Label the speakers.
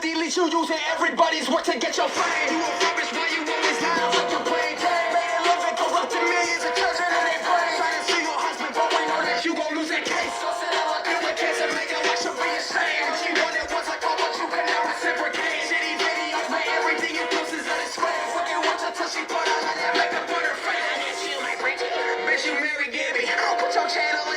Speaker 1: delete you using everybody's work to get your fame. You a rubbish, why you always lying like your brain came? Made a living corrupting millions of children in their brain. Trying to see your husband, but we know that you gon' lose that case. So sit down like you with cancer, make it like she'll be ashamed. She wanted once I called, but you can now reciprocate. Shitty videos, made everything you post is unexplained. Fucking watch her till she put all of that makeup on her face. Bitch, you Mary Gibby. Put your channel